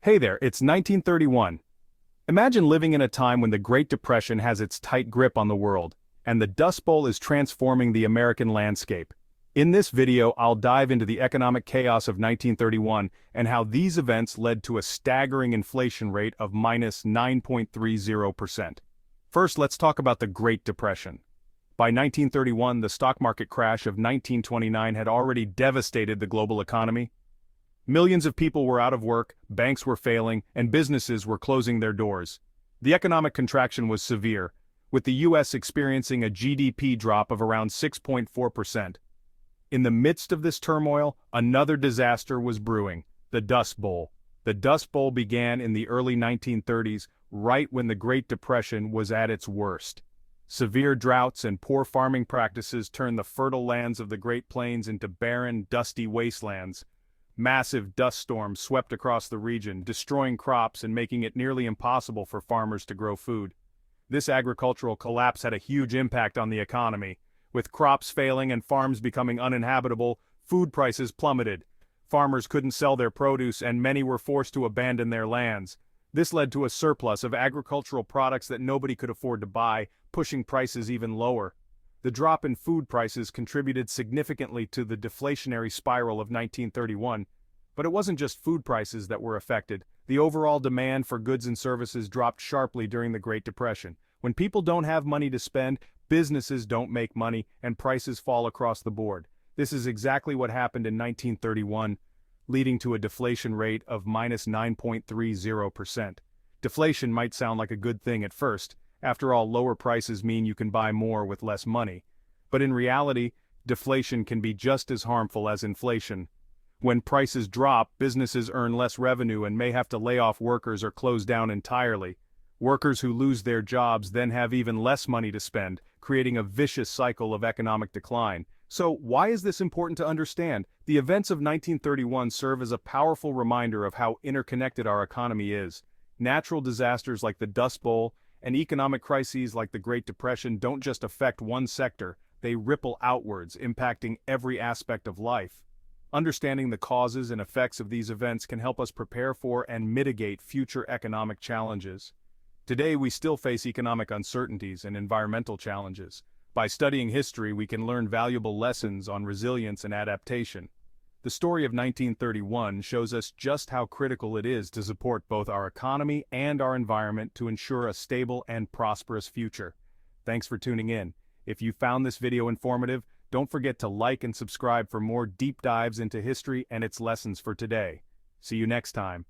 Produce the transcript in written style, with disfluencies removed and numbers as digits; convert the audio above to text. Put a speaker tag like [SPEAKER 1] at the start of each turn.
[SPEAKER 1] Hey there, it's 1931. Imagine living in a time when the Great Depression has its tight grip on the world, and the Dust Bowl is transforming the American landscape. In this video, I'll dive into the economic chaos of 1931 and how these events led to a staggering inflation rate of minus 9.30%. First, let's talk about the Great Depression. By 1931, the stock market crash of 1929 had already devastated the global economy. Millions of people were out of work, banks were failing, and businesses were closing their doors. The economic contraction was severe, with the U.S. experiencing a GDP drop of around 6.4%. In the midst of this turmoil, another disaster was brewing: the Dust Bowl. The Dust Bowl began in the early 1930s, right when the Great Depression was at its worst. Severe droughts and poor farming practices turned the fertile lands of the Great Plains into barren, dusty wastelands. Massive dust storms swept across the region, destroying crops and making it nearly impossible for farmers to grow food. This agricultural collapse had a huge impact on the economy. With crops failing and farms becoming uninhabitable, food prices plummeted. Farmers couldn't sell their produce and many were forced to abandon their lands. This led to a surplus of agricultural products that nobody could afford to buy, pushing prices even lower. The drop in food prices contributed significantly to the deflationary spiral of 1931. But it wasn't just food prices that were affected. The overall demand for goods and services dropped sharply during the Great Depression. When people don't have money to spend, businesses don't make money, and prices fall across the board. This is exactly what happened in 1931, leading to a deflation rate of minus 9.30%. Deflation might sound like a good thing at first. After all, lower prices mean you can buy more with less money. But in reality, deflation can be just as harmful as inflation. When prices drop, businesses earn less revenue and may have to lay off workers or close down entirely. Workers who lose their jobs then have even less money to spend, creating a vicious cycle of economic decline. So, why is this important to understand? The events of 1931 serve as a powerful reminder of how interconnected our economy is. Natural disasters like the Dust Bowl and economic crises like the Great Depression don't just affect one sector, they ripple outwards, impacting every aspect of life. Understanding the causes and effects of these events can help us prepare for and mitigate future economic challenges. Today, we still face economic uncertainties and environmental challenges. By studying history, we can learn valuable lessons on resilience and adaptation. The story of 1931 shows us just how critical it is to support both our economy and our environment to ensure a stable and prosperous future. Thanks for tuning in. If you found this video informative, don't forget to like and subscribe for more deep dives into history and its lessons for today. See you next time.